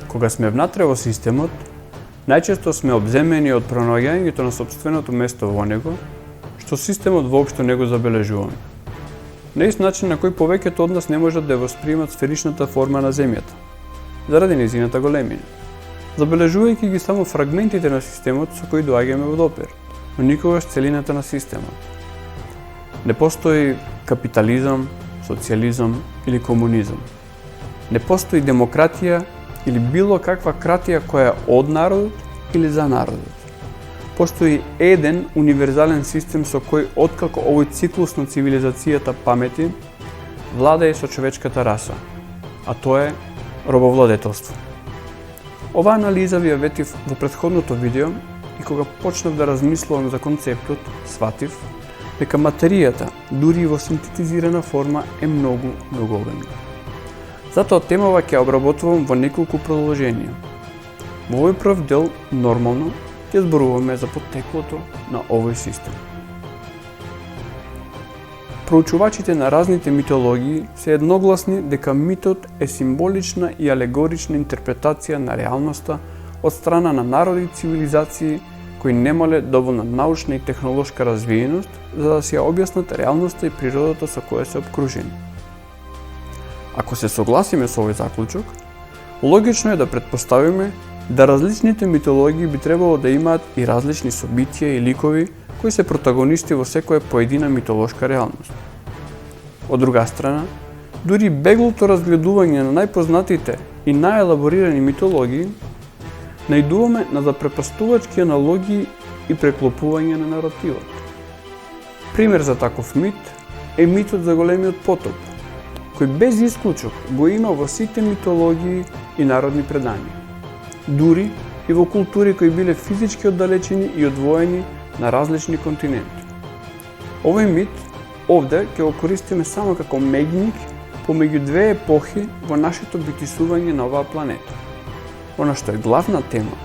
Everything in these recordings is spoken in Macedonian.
Кога сме внатре во системот, најчесто сме обземени од пронаоѓањето на сопственото место во него, што системот воопшто не го забележуваме. На ист начин на кој повеќето од нас не можат да ја восприемат сферичната форма на земјата, заради нејзината големина, забележувајќи ги само фрагментите на системот со кои доаѓаме во допир, но никогаш целината на системот. Не постои капитализам, социјализам или комунизам. Не постои демократија или било каква кратија која е од народот или за народот. Постои еден универзален систем со кој откако овој циклус на цивилизацијата памети, владее со човечката раса, а тоа е робовладетелство. Оваа анализа ви ја ветив во претходното видео и кога почнав да размислувам за концептот, сватив дека материјата, дури и во синтетизирана форма, е многу обемна. Затоа темава ќе обработувам во неколку продолженија. Во овој прв дел, нормално, ќе зборуваме за поттеклото на овој систем. Проучувачите на разните митологии се едногласни дека митот е символична и алегорична интерпретација на реалноста од страна на народи и цивилизации кои немале доволна научна и технолошка развиеност за да си ја објаснат реалноста и природата со која се обкружени. Ако се согласиме со овој заклучок, логично е да претпоставиме да различните митологии би требало да имаат и различни собитија и ликови кои се протагонисти во секоја поедина митолошка реалност. Од друга страна, дури беглото разгледување на најпознатите и најелаборирани митологии, најдуваме на запрепастувачки аналогии и преклопување на наративот. Пример за таков мит е митот за големиот потоп, кој без исклучок го има во сите митологии и народни предања, дури и во култури кои биле физички оддалечени и одвоени на различни континенти. Овој мит овде ќе го користиме само како меѓник помеѓу две епохи во нашето битисување на оваа планета. Она што е главна тема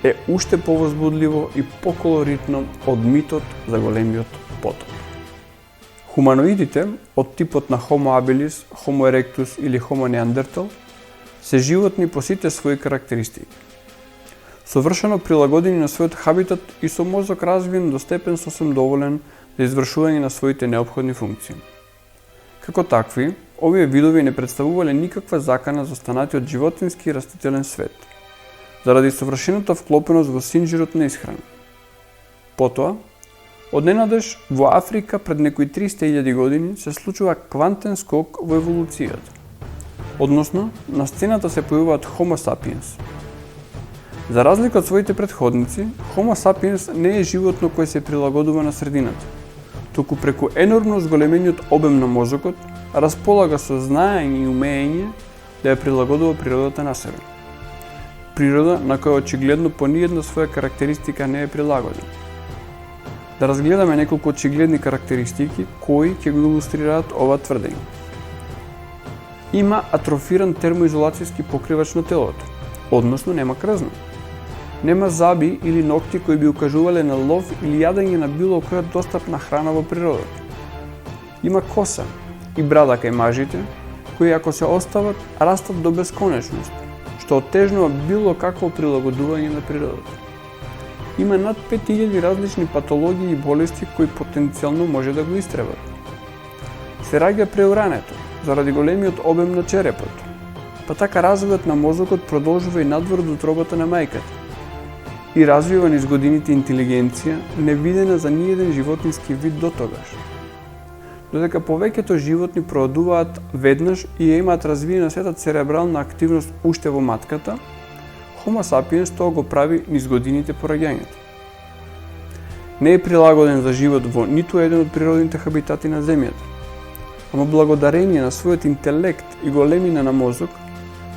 е уште повозбудливо и поколоритно од митот за големиот потоп. Хуманоидите од типот на Homo habilis, Homo erectus или Homo neanderthal се животни по сите своји карактеристики. Совршено прилагодени на својот хабитат и со мозок развиен до степен сосем доволен за извршување на своите неопходни функции. Како такви, овие видови не представувале никаква закана за останатиот животински и растителен свет, заради совршената вклопеност во синџирот на исхрана. Потоа, одненадеж во Африка пред некои 300.000 години се случува квантен скок во еволуцијата. Односно, на сцената се појавуваат Homo sapiens. За разлика од своите претходници, Homo sapiens не е животно кој се прилагодува на средината, туку преку енормно зголемениот обем на мозокот располага со знаење и умење да ја прилагодува природата на себе. Природа на која очигледно по ниедна своја карактеристика не е прилагодена. Да разгледаме неколку очигледни карактеристики кои ќе го илустрираат ова тврдење. Има атрофиран термоизолацијски покривач на телото, односно нема крзна. Нема заби или ногти кои би укажувале на лов или јадење на било која достапна храна во природата. Има коса и брада кај мажите, кои ако се остават, растат до бесконечност, што оттежнува било какво прилагодување на природата. Има над 5000 различни патологии и болести кои потенцијално може да го истребат. Се раѓа преурането, заради големиот обем на черепот, па така развојот на мозокот продолжува и надвор од утробата на мајката и развива низ годините интелигенција невидена за ниеден животински вид до тогаш. Додека повеќето животни проодуваат веднаш и ја имаат развиена сета церебрална активност уште во матката, Homo sapiens тоа го прави низ годините по раѓањето. Не е прилагоден за живот во ниту еден од природните хабитати на Земјата, ама благодарение на својот интелект и големина на мозок,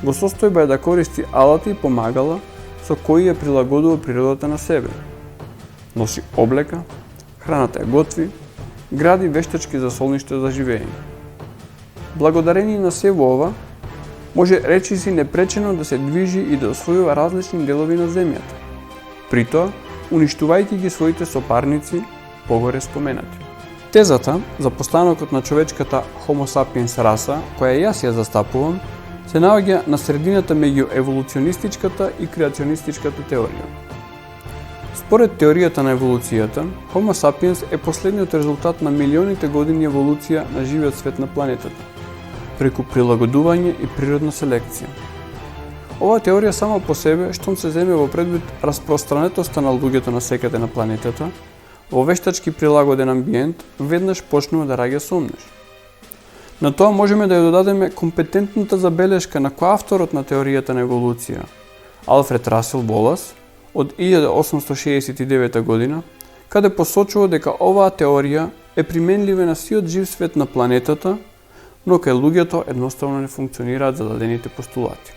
го состојба е да користи алати и помагала со кои ја прилагодува природата на себе. Носи облека, храната ја готви, гради вештачки засолништа за живење. Благодарение на се во ова, може речиси непречено да се движи и да освојува различни делови на земјата, притоа уништувајќи ги своите сопарници погоре споменати. Тезата за постанокот на човечката Homo sapiens раса, која јас ја застапувам, се наоѓа на средината меѓу еволуционистичката и креационистичката теорија. Според теоријата на еволуцијата, Homo sapiens е последниот резултат на милионите години еволуција на живиот свет на планетата, преку прилагодување и природна селекција. Оваа теорија само по себе, штом се земе во предвид распространетоста на луѓето насекаде на планетата, во вештачки прилагоден амбиент, веднаш почнува да раѓа сомнеш. На тоа можеме да ја додадеме компетентната забелешка на коавторот на теоријата на еволуција, Алфред Расел Волас, од 1869 година, каде посочува дека оваа теорија е применлива на сиот жив свет на планетата, но кај луѓето едноставно не функционираат зададените постулати.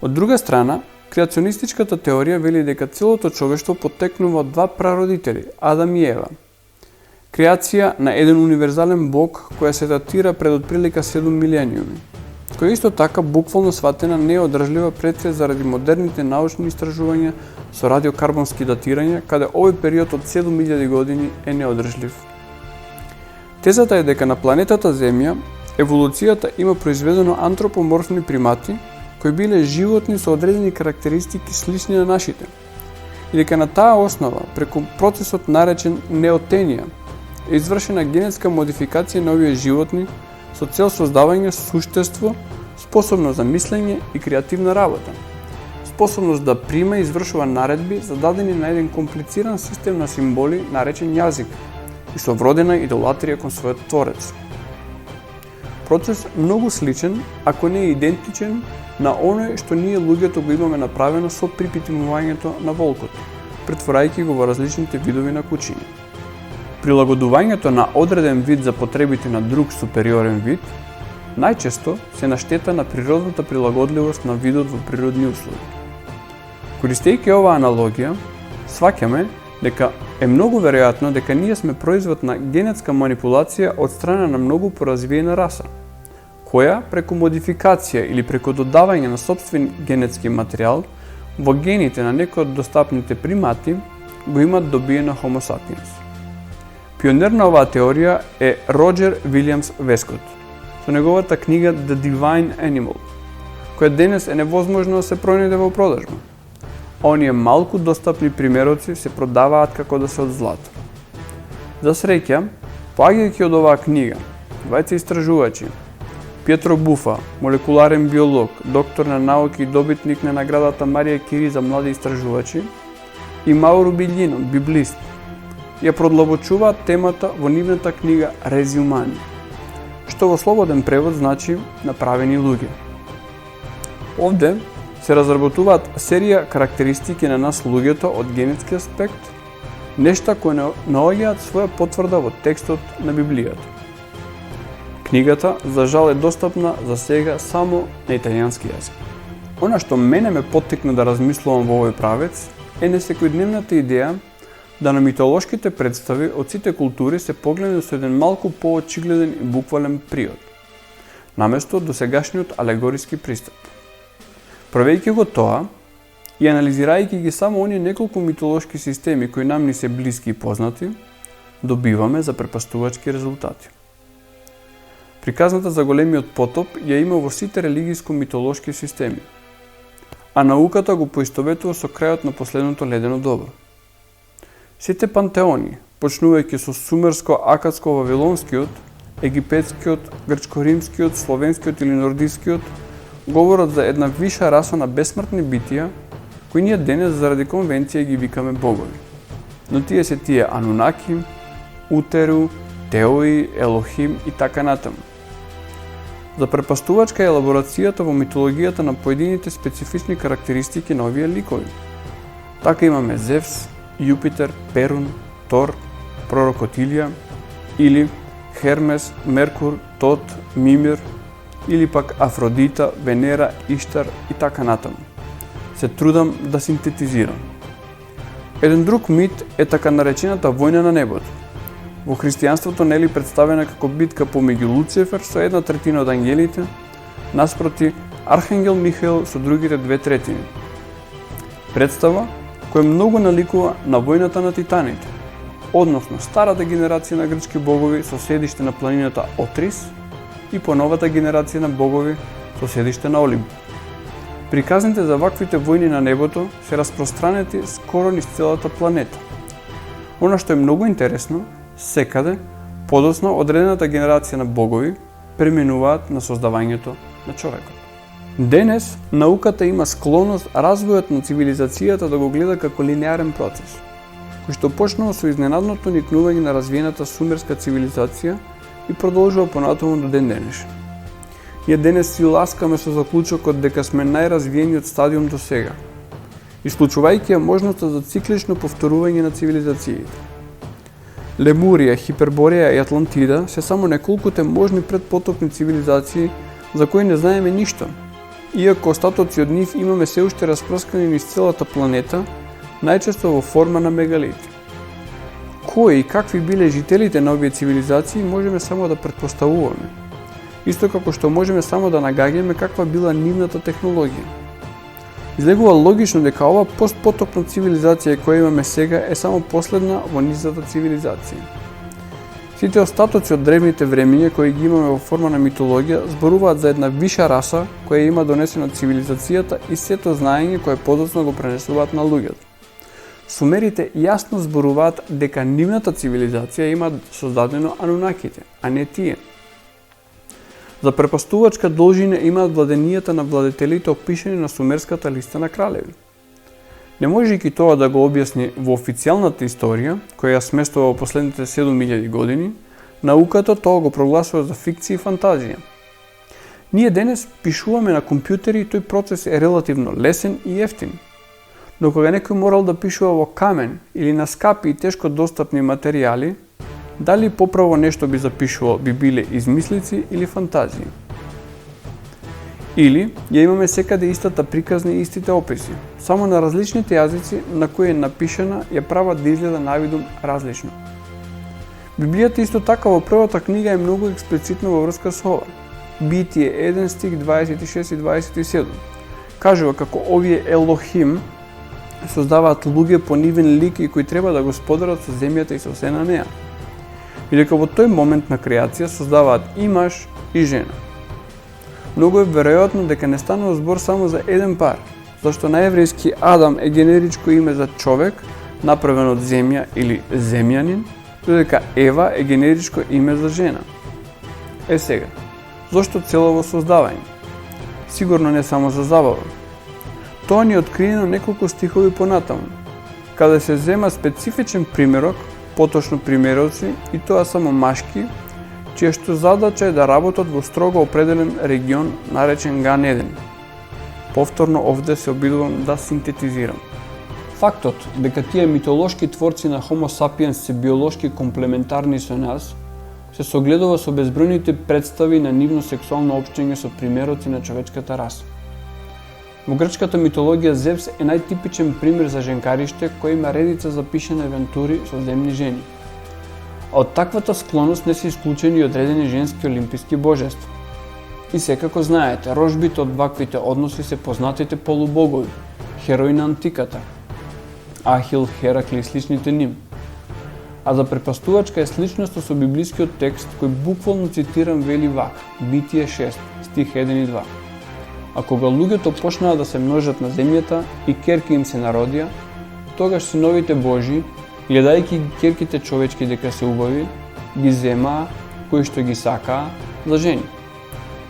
Од друга страна, креационистичката теорија вели дека целото човештво потекнува од два прародители, Адам и Ева. Креација на еден универзален Бог која се датира пред отприлика 7 милениуми, која исто така буквално сватена не е одржлива пред се заради модерните научни истражувања со радиокарбонски датирања, каде овој период од 7000 години е неодржлив. Тезата е дека на планетата Земја еволуцијата има произведено антропоморфни примати кои биле животни со одредени карактеристики слични на нашите, и дека на таа основа, преку процесот наречен неотенија, е извршена генетска модификација на овие животни со цел создавање суштество способно за мислење и креативна работа, способност да прима и извршува наредби зададени на еден комплициран систем на символи наречен јазик и со вродена идолатрија кон својот творец. Процес многу сличен, ако не идентичен, на оној што ние луѓето го имаме направено со припитувањето на волкот, претворајќи го во различните видови на кучиња. Прилагодувањето на одреден вид за потребите на друг супериорен вид најчесто се на штета на природната прилагодливост на видот во природни услови. Користејќи оваа аналогија, сваќаме дека е многу веројатно дека ние сме производ на генетска манипулација од страна на многу поразвиена раса, која преку модификација или преку додавање на сопствен генетски материјал во гените на некои од достапните примати го имат добиено Homo sapiens. Пионер на оваа теорија е Роџер Вилјамс Вескот, со неговата книга The Divine Animal, која денес е невозможно да се пронајде во продажба. Оние малку достапни примероци се продаваат како да се од злато. За среќа, поаѓајќи од оваа книга, двајца истражувачи, Пјетро Буфа, молекуларен биолог, доктор на науки и добитник на наградата Марија Кири за млади истражувачи, и Мауро Билјино, библист, ја продлабочуваат темата во нивната книга Рези умани, што во слободен превод значи направени луѓе. Овде се разработуваат серија карактеристики на нас луѓето од генетски аспект, нешта кои наоѓаат своја потврда во текстот на Библијата. Книгата, за жал, е достапна за сега само на италијански јазик. Она што мене ме поттикна да размислувам во овој правец е несекојдневната идеја да на митолошките представи од сите култури се погледне со еден малку поочигледен и буквален приод, наместо досегашниот алегориски пристап. Правејќи го тоа и анализирајќи ги само оние неколку митолошки системи кои нам ни се блиски и познати, добиваме запрепастувачки резултати. Приказната за големиот потоп ја има во сите религиско-митолошки системи, а науката го поистоветува со крајот на последното ледено доба. Сите пантеони, почнувајќи со сумерско-акадско-вавилонскиот, египетскиот, грчко-римскиот, словенскиот или нордискиот, говорат за една виша раса на бесмртни битија, кои ние денес заради конвенција ги викаме богови. Но тие се тие Анунаки, Утеру, Теои, Елохим и така натаму. Запрепастувачка е елаборацијата во митологијата на поедините специфични карактеристики на овие ликови. Така имаме Зевс, Јупитер, Перун, Тор, пророкот Илија, или Хермес, Меркур, Тот, Мимир, или пак Афродита, Венера, Иштар и така натаму. Се трудам да синтетизирам. Еден друг мит е така наречената војна на небото. Во христијанството нели представена како битка помеѓу Луцифер со 1/3 од ангелите, наспроти Архангел Михаел со другите 2/3. Представа која многу наликува на војната на титаните, односно старата генерација на грчки богови со седиште на планината Отрис и поновата генерација на богови со со седиште на Олимп. Приказните за ваквите војни на небото се распространети скоро низ целата планета. Она што е многу интересно, секаде, подоцна одредената генерација на богови преминуваат на создавањето на човекот. Денес, науката има склоност развојот на цивилизацијата да го гледа како линеарен процес, кој што почнува со изненадното никнување на развиената сумерска цивилизација и продолжува понатаму до ден денешен. Ние денес си ласкаме со заклучокот дека сме најразвиениот стадиум до сега, исклучувајќи ја можноста за циклично повторување на цивилизациите. Лемурија, Хипербореја и Атлантида се само неколкуте можни предпотопни цивилизации за кои не знаеме ништо, иако остатоци од нив имаме се уште распрскани низ целата планета, најчесто во форма на мегалити. Кои и какви биле жителите на овие цивилизации можеме само да претпоставуваме, исто како што можеме само да нагаѓаме каква била нивната технологија. Излегува логично дека ова постпотопна цивилизација која имаме сега е само последна во низата цивилизација. Сите остатоци од древните времиња кои ги имаме во форма на митологија зборуваат за една виша раса која има донесено цивилизацијата и сето знаење кое подоцна го пренесуваат на луѓето. Сумерите јасно зборуваат дека нивната цивилизација има создадено анунаките, а не тие. За препастувачка должина имаат владенијата на владетелите опишани на сумерската листа на кралеви. Не можејќи тоа да го објасни во официјалната историја, која ја сместува во последните 7000 години, науката тоа го прогласува за фикција и фантазија. Ние денес пишуваме на компјутери и тој процес е релативно лесен и ефтин. Но кога некој морал да пишува во камен или на скапи и тешко достапни материјали, дали поправо нешто би запишувал би биле измислици или фантазии? Или ја имаме секаде истата приказна и истите описи, само на различните јазици на кои е напишана ја прават да изгледа навидум различно. Библијата исто така во првата книга е многу експлицитна во врска со ова. Битие 1 стих 26 и 27 кажува како овие Елохим создаваат луѓе по нивен лик и кои треба да го споделат со земјата и со се на неа. И дека во тој момент на креација создаваат и маж и жена. Многу е веројатно дека не станува збор само за еден пар, зашто на еврејски Адам е генеричко име за човек, направен од земја или земјанин, додека Ева е генеричко име за жена. Сега, зошто целово создавање? Сигурно не само за забава. Тоа ни е откриено неколку стихови понатаму, каде се зема специфичен примерок, поточно примероци, и тоа само машки, чија што задача е да работат во строго определен регион наречен Ган Еден. Повторно овде се обидувам да синтетизирам. Фактот дека тие митолошки творци на Homo sapiens се биолошки комплементарни со нас, се согледува со безбројните представи на нивно сексуално општење со примероци на човечката раса. Во грчката митологија Зевс е најтипичен пример за женкариште кој има редица запишани авантури со земни жени. А од таквата склоност не се исклучени и одредени женски олимписки божества. И секако знаете, рожбите од ваквите односи се познатите полубогови, херои на антиката, Ахил, Херакли и сличните ним. А за препастувачка е сличноста со библискиот текст кој буквално цитирам вели вака, Битие 6, стих 1 и 2. А кога луѓето почнаа да се множат на земјата и керки им се народија, тогаш синовите Божи, гледајќи керките човечки дека се убави, ги земаа кои што ги сакаа за жени.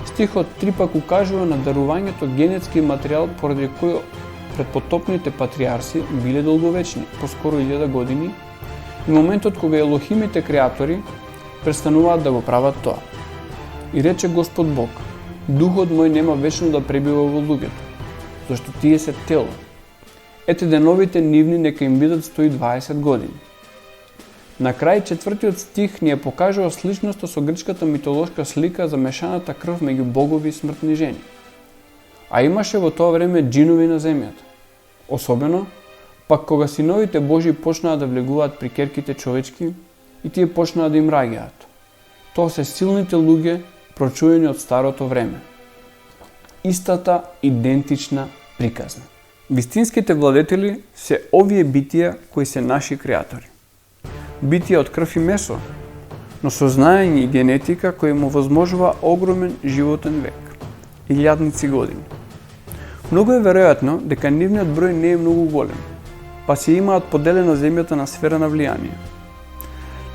Стихот 3 пак укажува на дарувањето генетски материјал поради кој предпотопните патриарси биле долговечни, поскоро 1000 години, и моментот кога Елохимите креатори престануваат да го прават тоа. И рече Господ Бог: Духот мој нема вечно да пребива во луѓето, зашто тие се тело. Ете деновите нивни нека им бидат 120 години. На крај 4-тиот стих ни ја покажува сличноста со грчката митолошка слика за мешаната крв меѓу богови и смртни жени. А имаше во тоа време џинови на земјата. Особено, пак кога синовите Божи почнаа да влегуваат при керките човечки и тие почнаа да им раѓаат. Тоа се силните луѓе прочуени од старото време. Истата идентична приказна. Вистинските владетели се овие битија кои се наши креатори. Битија од крв и месо, но со знаење и генетика кои му возможува огромен животен век. илјадници години. Многу е веројатно дека нивниот број не е многу голем, па се имаат поделено земјата на сфера на влијание.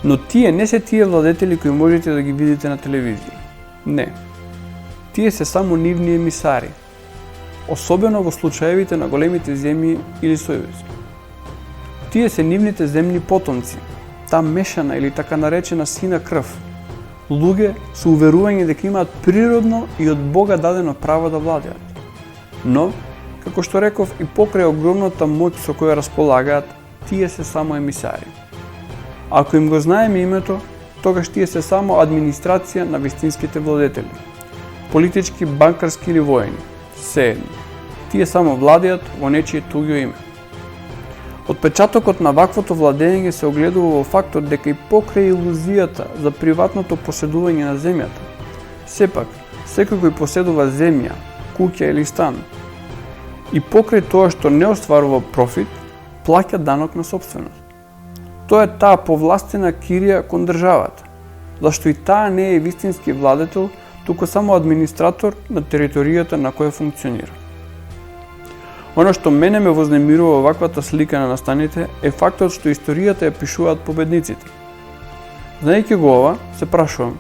Но тие не се тие владетели кои можете да ги видите на телевизија. Не. Тие се само нивни емисари, особено во случаевите на големите земји или сојузи. Тие се нивните земни потомци, таа мешана или така наречена сина крв, луѓе со уверување дека имаат природно и од Бога дадено право да владеат. Но, како што реков, и покрај огромната моќ со која располагаат, тие се само емисари. Ако им го знаеме името, тогаш тие се само администрација на вистинските владетели. Политички, банкарски или воени, сеедно. Тие само владеат во нечие туѓо име. Отпечатокот на ваквото владење се огледува во фактот дека и покрај илузијата за приватното поседување на земјата, сепак, секој кој поседува земја, куќа или стан, и покрај тоа што не остварува профит, плаќа данок на сопственост. Тоа е таа повластена кирија кон државата, зашто и таа не е вистински владетел, туку само администратор на територијата на која функционира. Оно што мене ме вознемирува ваквата слика на настаните е фактот што историјата ја пишуваат победниците. Знаејќи го ова, се прашувам,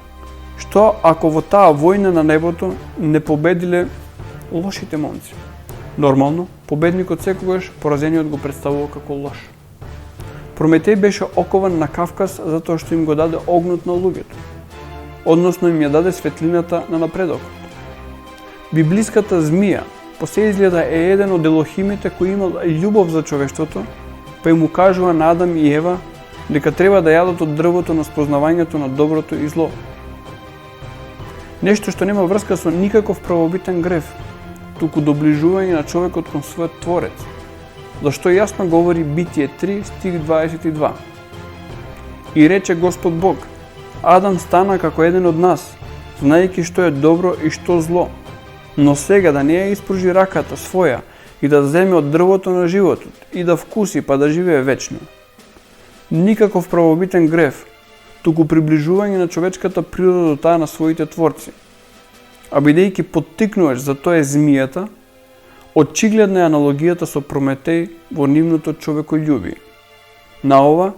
што ако во таа војна на небото не победиле лошите момци? Нормално, победникот секогаш поразениот го представува како лош. Прометеј беше окован на Кавказ затоа што им го даде огнот на луѓето, односно им ја даде светлината на напредокот. Библиската змија по се изгледа е еден од елохимите кој имал љубов за човештвото, па им укажува на Адам и Ева дека треба да јадат од дрвото на спознавањето на доброто и зло. Нешто што нема врска со никаков правобитен грев, туку доближување на човекот кон својот Творец, зашто јасно говори Битие 3, стих 22. И рече Господ Бог, Адам стана како еден од нас, знаејќи што е добро и што зло, но сега да не ја испружи раката своја и да земе од дрвото на животот и да вкуси па да живее вечно. Никаков правобитен грев, туку приближување на човечката природа до таа на своите творци. А бидејќи поттикнуваш за тоа е змијата, очигледна е аналогијата со Прометеј во нивното човекољубие. На ова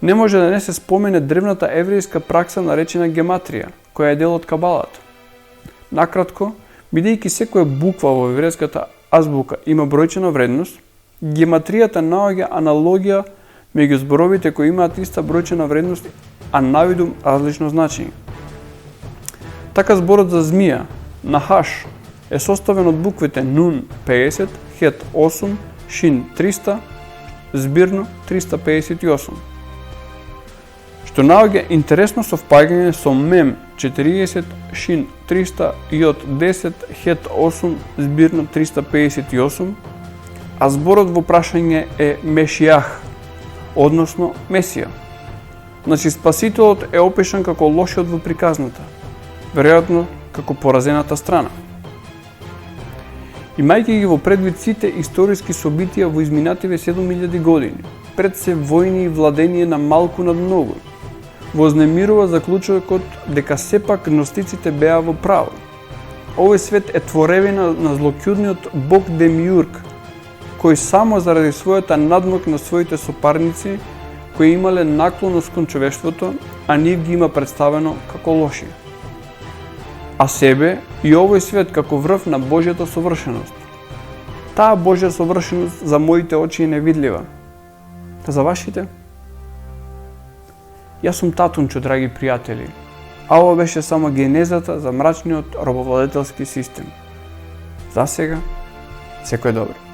не може да не се спомене древната еврејска пракса наречена гематрија, која е дел од кабалата. Накратко, бидејќи секоја буква во еврејската азбука има бројчена вредност, гематријата наоѓа аналогија меѓу зборовите кои имаат иста бројчена вредност, а навидум различно значење. Така зборот за змија, нахаш, е составен од буквите нун 50, хет 8, шин 300, збирно 358. Што наоѓа интересно совпаѓање со мем 40, шин 300, јод 10, хет 8, збирно 358, а зборот во прашање е Мешијах, односно Месија. Значи Спасителот е опишан како лошиот во приказната, веројатно како поразената страна. Имајќи ги во предвид сите историски собитија во изминативе 7000 години, пред се војни и владење на малку над многу, вознемирува заклучокот дека сепак гностиците беа во право. Овој свет е творевина на злокјудниот бог Демиург, кој само заради својата надмок на своите сопарници, кои имале наклоност кон човештвото, а нив ги има представено како лоши. А себе и овој свет како врв на Божјата совршеност. Таа Божја совршеност за моите очи е невидлива. Та за вашите? Јас сум Татунчо, драги пријатели, а ова беше само генезата за мрачниот робовладетелски систем. За сега, секој добро.